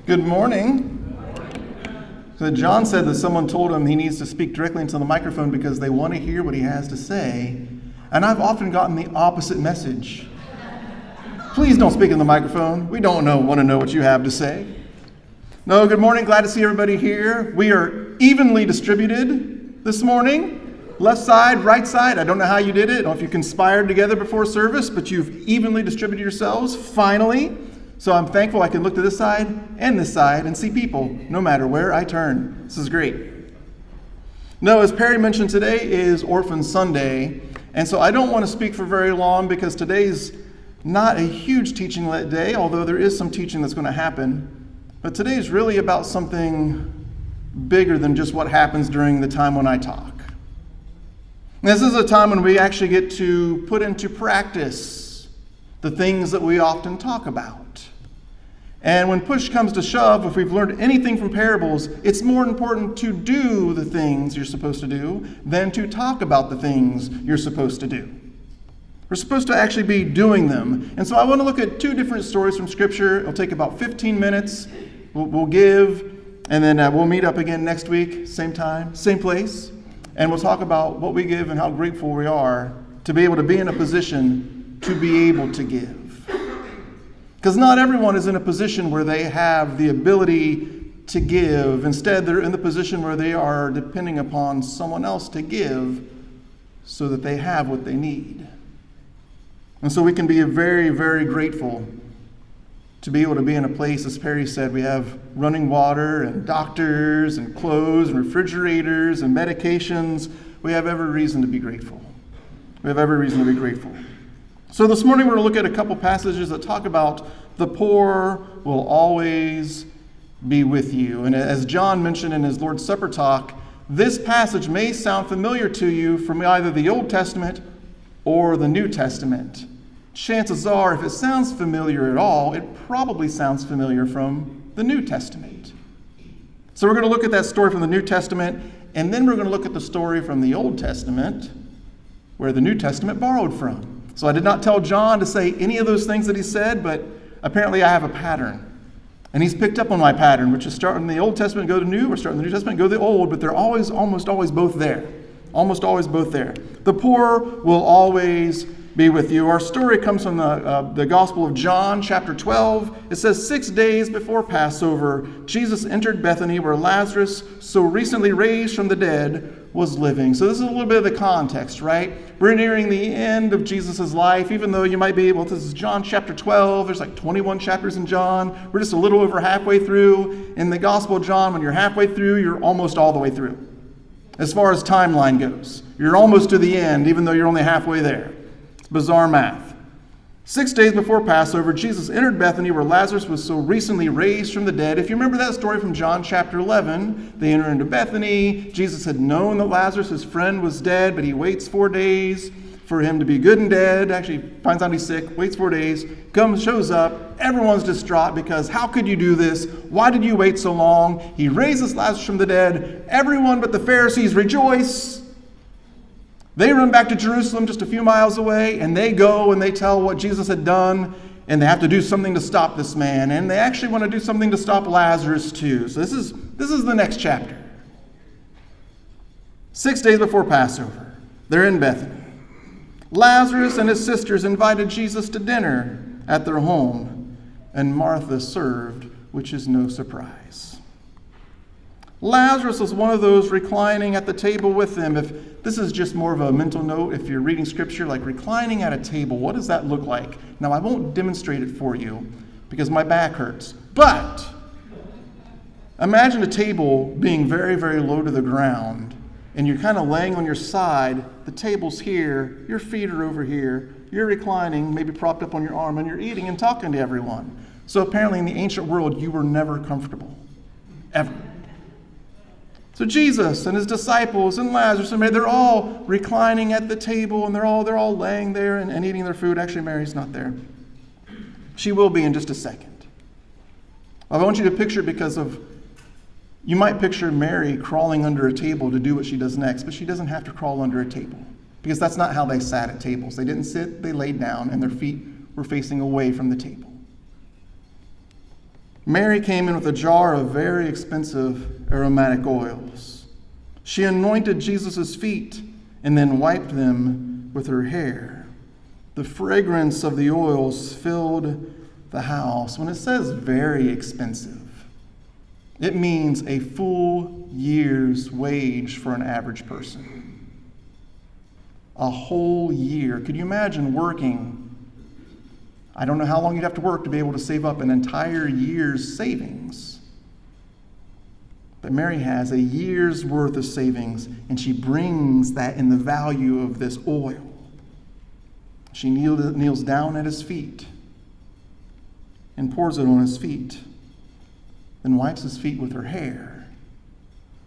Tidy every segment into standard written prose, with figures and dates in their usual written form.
Good morning. So John said that someone told him he needs to speak directly into the microphone because they want to hear what he has to say. And I've often gotten the opposite message. Please don't speak in the microphone. We don't want to know what you have to say. No, good morning. Glad to see everybody here. We are evenly distributed this morning. Left side, right side. I don't know how you did it. I don't know if you conspired together before service, but you've evenly distributed yourselves, finally. So I'm thankful I can look to this side and see people no matter where I turn. This is great. No, as Perry mentioned, today is Orphan Sunday. And so I don't want to speak for very long because today's not a huge teaching day, although there is some teaching that's going to happen. But today is really about something bigger than just what happens during the time when I talk. This is a time when we actually get to put into practice the things that we often talk about. And when push comes to shove, if we've learned anything from parables, it's more important to do the things you're supposed to do than to talk about the things you're supposed to do. We're supposed to actually be doing them. And so I want to look at two different stories from Scripture. It'll take about 15 minutes. We'll give, and then we'll meet up again next week, same time, same place. And we'll talk about what we give and how grateful we are to be able to be in a position to be able to give. Because not everyone is in a position where they have the ability to give. Instead, they're in the position where they are depending upon someone else to give so that they have what they need. And so we can be very, very grateful to be able to be in a place, as Perry said, we have running water and doctors and clothes and refrigerators and medications. We have every reason to be grateful. We have every reason to be grateful. So this morning we're going to look at a couple passages that talk about the poor will always be with you. And as John mentioned in his Lord's Supper talk, this passage may sound familiar to you from either the Old Testament or the New Testament. Chances are, if it sounds familiar at all, it probably sounds familiar from the New Testament. So we're going to look at that story from the New Testament, and then we're going to look at the story from the Old Testament, where the New Testament borrowed from. So I did not tell John to say any of those things that he said, but apparently I have a pattern. And he's picked up on my pattern, which is start in the Old Testament, go to New, or start in the New Testament, go to the Old, but they're almost always both there. Almost always both there. The poor will always be with you. Our story comes from the Gospel of John, chapter 12. It says, 6 days before Passover, Jesus entered Bethany, where Lazarus, so recently raised from the dead, was living. So this is a little bit of the context, right? We're nearing the end of Jesus' life, even though you might be able, this is John chapter 12. There's like 21 chapters in John. We're just a little over halfway through. In the Gospel of John, when you're halfway through, you're almost all the way through. As far as timeline goes, you're almost to the end, even though you're only halfway there. It's bizarre math. 6 days before Passover, Jesus entered Bethany, where Lazarus was so recently raised from the dead. If you remember that story from John chapter 11, they enter into Bethany. Jesus had known that Lazarus, his friend, was dead, but he waits 4 days for him to be good and dead. Actually, finds out he's sick, waits 4 days, comes, shows up. Everyone's distraught because how could you do this? Why did you wait so long? He raises Lazarus from the dead. Everyone but the Pharisees rejoice. They run back to Jerusalem just a few miles away, and they go and they tell what Jesus had done, and they have to do something to stop this man. And they actually want to do something to stop Lazarus too. So this is the next chapter. 6 days before Passover, they're in Bethany. Lazarus and his sisters invited Jesus to dinner at their home, and Martha served, which is no surprise. Lazarus was one of those reclining at the table with them. If this is just more of a mental note, if you're reading Scripture, like reclining at a table, what does that look like? Now, I won't demonstrate it for you because my back hurts. But imagine a table being very, very low to the ground, and you're kind of laying on your side. The table's here, your feet are over here, you're reclining, maybe propped up on your arm, and you're eating and talking to everyone. So apparently in the ancient world, you were never comfortable, ever. So Jesus and his disciples and Lazarus and Mary, they're all reclining at the table, and they're all laying there and eating their food. Actually, Mary's not there. She will be in just a second. I want you to picture, because of, you might picture Mary crawling under a table to do what she does next, but she doesn't have to crawl under a table, because that's not how they sat at tables. They didn't sit, they laid down, and their feet were facing away from the table. Mary came in with a jar of very expensive aromatic oils. She anointed Jesus' feet and then wiped them with her hair. The fragrance of the oils filled the house. When it says very expensive, it means a full year's wage for an average person. A whole year. Could you imagine working? I don't know how long you'd have to work to be able to save up an entire year's savings. But Mary has a year's worth of savings, and she brings that in the value of this oil. She kneels down at his feet and pours it on his feet, then wipes his feet with her hair,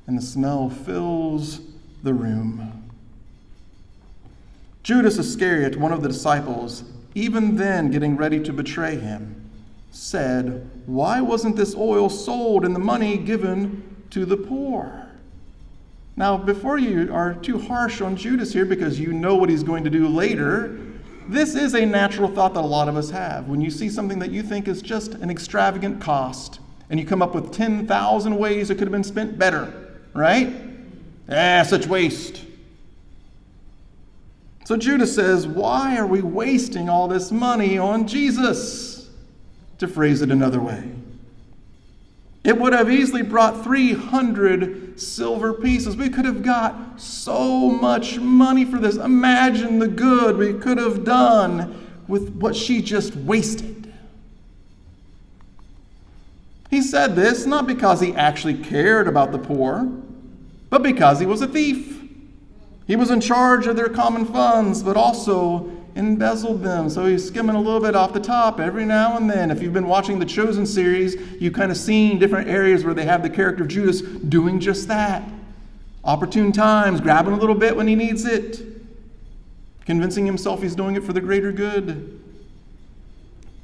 and the smell fills the room. Judas Iscariot, one of the disciples, even then getting ready to betray him, said, "Why wasn't this oil sold and the money given to the poor?" Now, before you are too harsh on Judas here, because you know what he's going to do later, this is a natural thought that a lot of us have. When you see something that you think is just an extravagant cost, and you come up with 10,000 ways it could have been spent better, right? Such waste. So Judas says, why are we wasting all this money on Jesus? To phrase it another way, it would have easily brought 300 silver pieces. We could have got so much money for this. Imagine the good we could have done with what she just wasted. He said this not because he actually cared about the poor, but because he was a thief. He was in charge of their common funds, but also embezzled them. So he's skimming a little bit off the top every now and then. If you've been watching the Chosen series, you've kind of seen different areas where they have the character of Judas doing just that. Opportune times, grabbing a little bit when he needs it, convincing himself he's doing it for the greater good.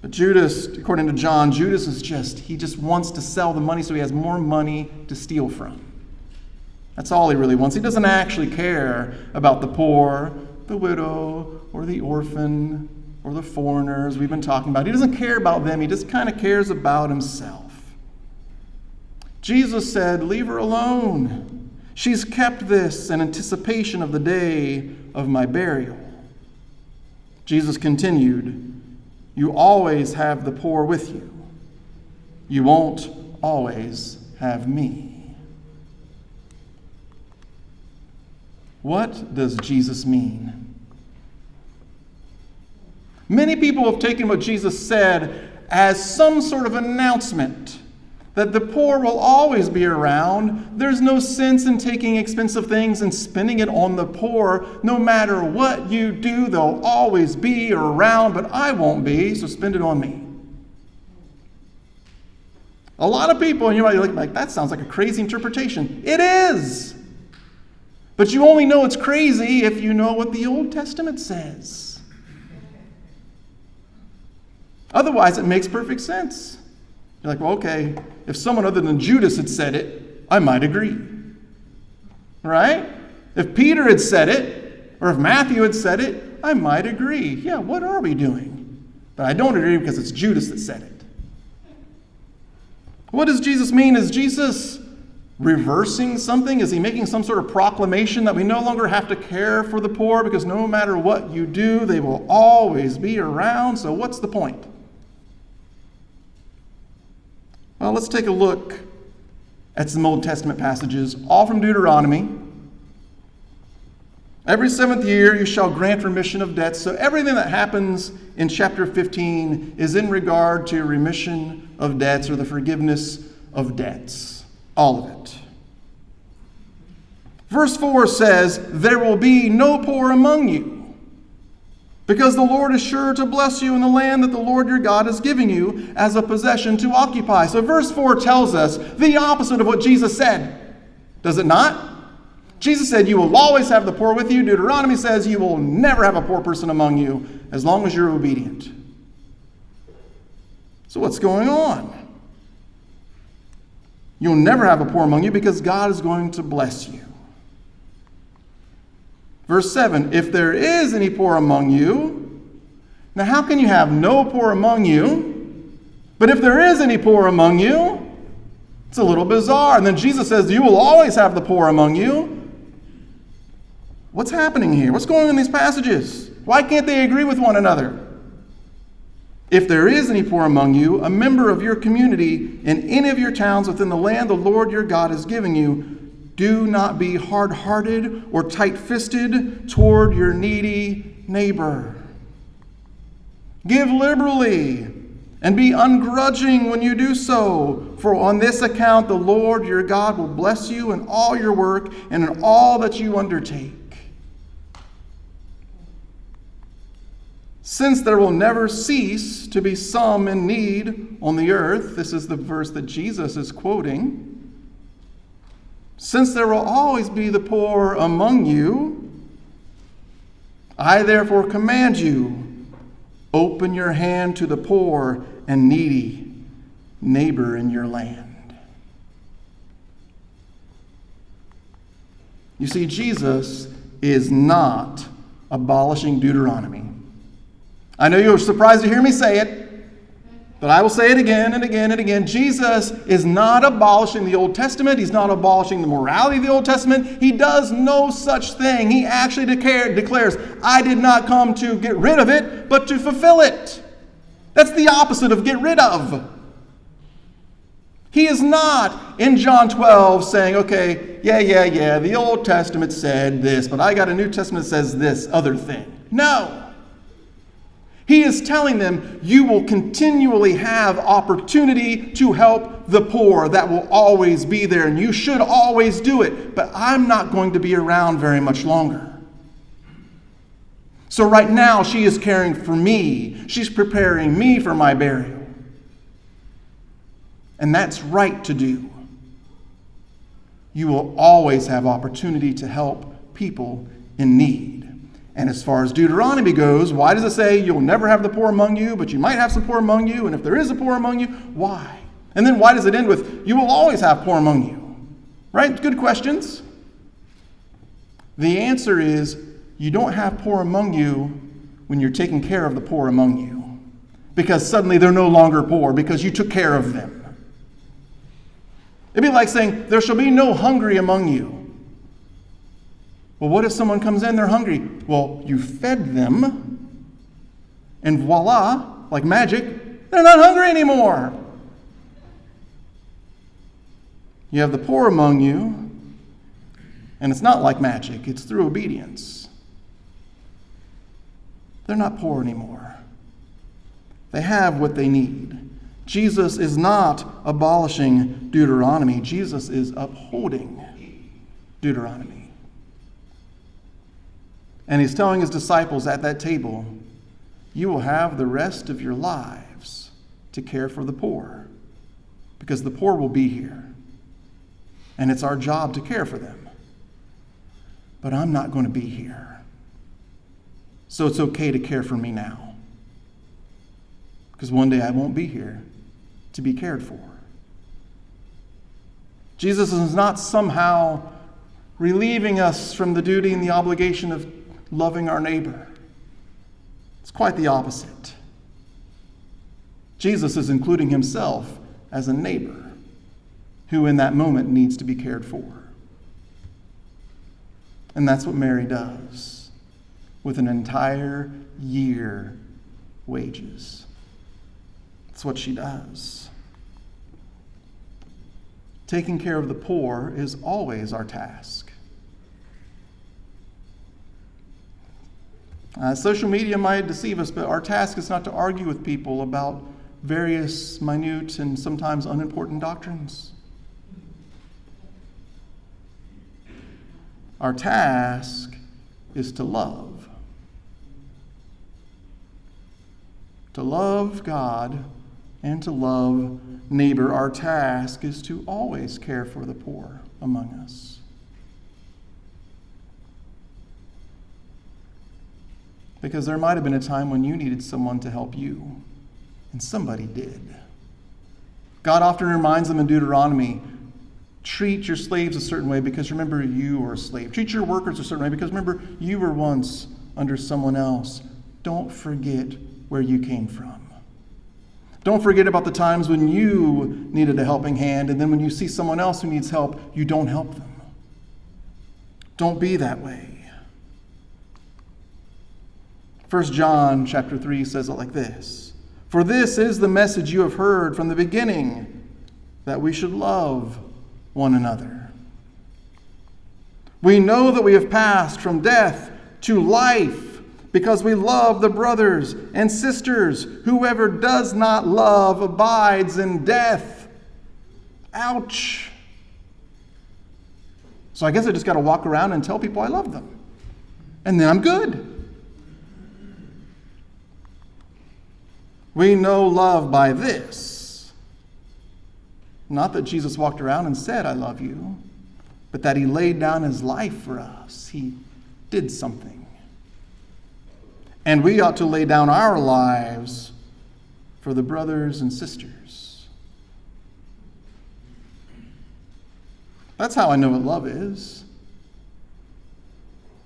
But Judas, according to John, Judas is he just wants to sell the money so he has more money to steal from. That's all he really wants. He doesn't actually care about the poor, the widow, or the orphan, or the foreigners we've been talking about. He doesn't care about them. He just kind of cares about himself. Jesus said, "Leave her alone. She's kept this in anticipation of the day of my burial." Jesus continued, "You always have the poor with you. You won't always have me." What does Jesus mean? Many people have taken what Jesus said as some sort of announcement that the poor will always be around. There's no sense in taking expensive things and spending it on the poor. No matter what you do, they'll always be around, but I won't be, so spend it on me. A lot of people, and you're like, that sounds like a crazy interpretation. It is. But you only know it's crazy if you know what the Old Testament says. Otherwise, it makes perfect sense. You're like, well, okay, if someone other than Judas had said it, I might agree. Right? If Peter had said it, or if Matthew had said it, I might agree. Yeah, what are we doing? But I don't agree because it's Judas that said it. What does Jesus mean? Is Jesus reversing something? Is he making some sort of proclamation that we no longer have to care for the poor because no matter what you do, they will always be around? So what's the point? Well, let's take a look at some Old Testament passages, all from Deuteronomy. Every 7th year you shall grant remission of debts. So everything that happens in chapter 15 is in regard to remission of debts or the forgiveness of debts. All of it. Verse 4 says, "There will be no poor among you, because the Lord is sure to bless you in the land that the Lord your God is giving you as a possession to occupy." So verse 4 tells us the opposite of what Jesus said. Does it not? Jesus said, "You will always have the poor with you." Deuteronomy says, "You will never have a poor person among you as long as you're obedient." So what's going on? You'll never have a poor among you because God is going to bless you. Verse 7, "If there is any poor among you," now how can you have no poor among you But if there is any poor among you, it's a little bizarre. And then Jesus says, you will always have the poor among you. What's happening here? What's going on in these passages? Why can't they agree with one another? If there is any poor among you, a member of your community in any of your towns within the land the Lord your God is giving you, do not be hard-hearted or tight-fisted toward your needy neighbor. Give liberally and be ungrudging when you do so, for on this account the Lord your God will bless you in all your work and in all that you undertake. Since there will never cease to be some in need on the earth, this is the verse that Jesus is quoting. Since there will always be the poor among you, I therefore command you, open your hand to the poor and needy neighbor in your land. You see, Jesus is not abolishing Deuteronomy. I know you're surprised to hear me say it, but I will say it again and again and again. Jesus is not abolishing the Old Testament. He's not abolishing the morality of the Old Testament. He does no such thing. He actually declares, I did not come to get rid of it, but to fulfill it. That's the opposite of get rid of. He is not in John 12 saying, okay, yeah, the Old Testament said this, but I got a New Testament that says this other thing. No. He is telling them, you will continually have opportunity to help the poor. That will always be there, and you should always do it. But I'm not going to be around very much longer. So right now, she is caring for me. She's preparing me for my burial. And that's right to do. You will always have opportunity to help people in need. And as far as Deuteronomy goes, why does it say you'll never have the poor among you, but you might have some poor among you? And if there is a poor among you, why? And then why does it end with you will always have poor among you? Right? Good questions. The answer is you don't have poor among you when you're taking care of the poor among you. Because suddenly they're no longer poor because you took care of them. It'd be like saying there shall be no hungry among you. Well, what if someone comes in, they're hungry? Well, you fed them, and voila, like magic, they're not hungry anymore. You have the poor among you, and it's not like magic, it's through obedience. They're not poor anymore. They have what they need. Jesus is not abolishing Deuteronomy. Jesus is upholding Deuteronomy. And he's telling his disciples at that table, you will have the rest of your lives to care for the poor, because the poor will be here. And it's our job to care for them. But I'm not going to be here. So it's okay to care for me now. Because one day I won't be here to be cared for. Jesus is not somehow relieving us from the duty and the obligation of loving our neighbor. It's quite the opposite. Jesus is including himself as a neighbor who in that moment needs to be cared for. And that's what Mary does with an entire year wages. That's what she does. Taking care of the poor is always our task. Social media might deceive us, but our task is not to argue with people about various minute and sometimes unimportant doctrines. Our task is to love. To love God and to love neighbor. Our task is to always care for the poor among us. Because there might have been a time when you needed someone to help you, and somebody did. God often reminds them in Deuteronomy, treat your slaves a certain way because remember you were a slave. Treat your workers a certain way because remember you were once under someone else. Don't forget where you came from. Don't forget about the times when you needed a helping hand, and then when you see someone else who needs help, you don't help them. Don't be that way. 1 John chapter 3 says it like this: "For this is the message you have heard from the beginning, that we should love one another. We know that we have passed from death to life because we love the brothers and sisters. Whoever does not love abides in death." Ouch. So I guess I just got to walk around and tell people I love them, and then I'm good. We know love by this. Not that Jesus walked around and said, "I love you," but that he laid down his life for us. He did something. And we ought to lay down our lives for the brothers and sisters. That's how I know what love is.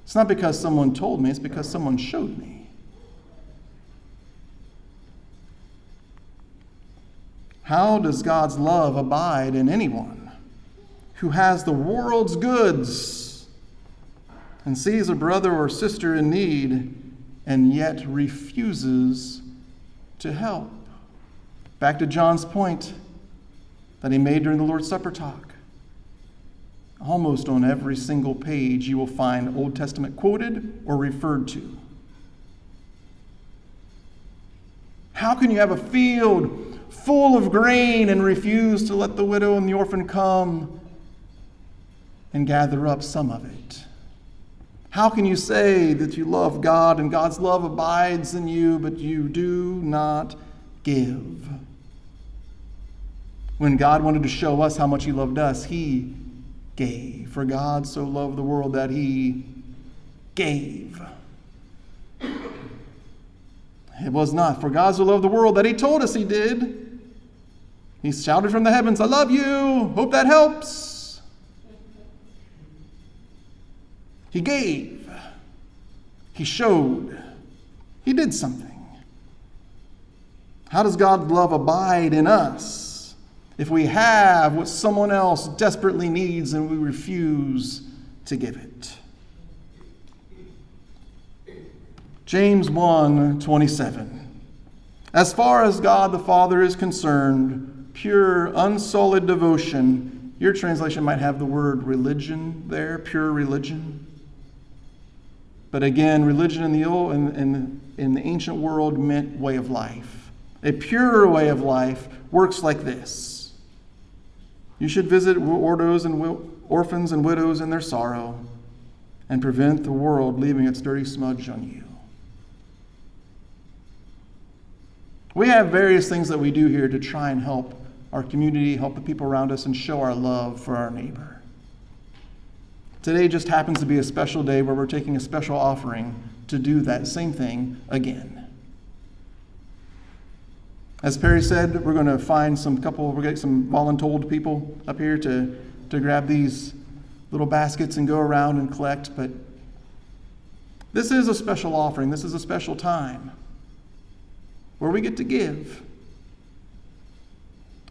It's not because someone told me, it's because someone showed me. How does God's love abide in anyone who has the world's goods and sees a brother or sister in need and yet refuses to help? Back to John's point that he made during the Lord's Supper talk. Almost on every single page you will find Old Testament quoted or referred to. How can you have a field full of grain and refuse to let the widow and the orphan come and gather up some of it? How can you say that you love God and God's love abides in you, but you do not give? When God wanted to show us how much he loved us, he gave. For God so loved the world that he gave. It was not for God so loved the world that he told us he did. He shouted from the heavens, "I love you. Hope that helps." He gave. He showed. He did something. How does God's love abide in us if we have what someone else desperately needs and we refuse to give it? James 1:27. As far as God the Father is concerned, pure, unsullied devotion. Your translation might have the word religion there, pure religion. But again, religion in the ancient world meant way of life. A pure way of life works like this: you should visit orphans and widows in their sorrow and prevent the world leaving its dirty smudge on you. We have various things that we do here to try and help our community, help the people around us, and show our love for our neighbor. Today just happens to be a special day where we're taking a special offering to do that same thing again. As Perry said, we're going to find we'll get some voluntold people up here to grab these little baskets and go around and collect. But this is a special offering. This is a special time where we get to give.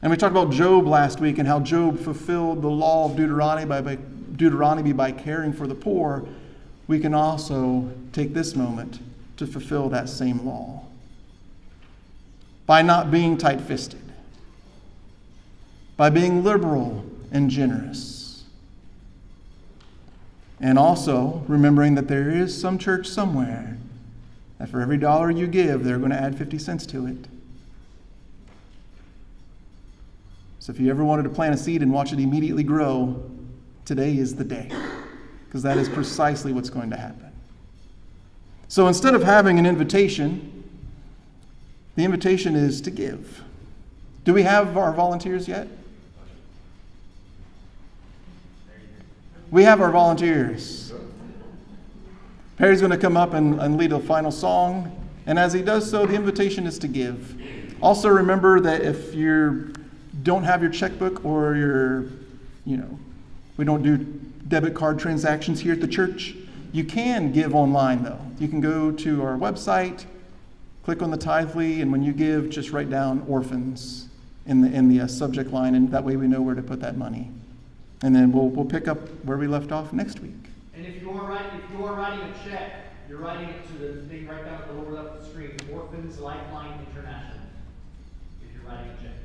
And we talked about Job last week and how Job fulfilled the law of Deuteronomy by caring for the poor. We can also take this moment to fulfill that same law by not being tight-fisted, by being liberal and generous, and also remembering that there is some church somewhere that for every dollar you give, they're going to add 50 cents to it. So if you ever wanted to plant a seed and watch it immediately grow, today is the day, because that is precisely what's going to happen. So instead of having an invitation, the invitation is to give. Do we have our volunteers yet? We have our volunteers. Perry's going to come up and lead a final song, and as he does so, the invitation is to give. Also remember that if you don't have your checkbook or we don't do debit card transactions here at the church, you can give online though. You can go to our website Click on the Tithely, and when you give, just write down orphans in the subject line, and that way we know where to put that money. And then we'll pick up where we left off next week. And if you are writing a check, you're writing it to the thing right down at the lower left of the screen, Orphans Lifeline International. If you're writing a check.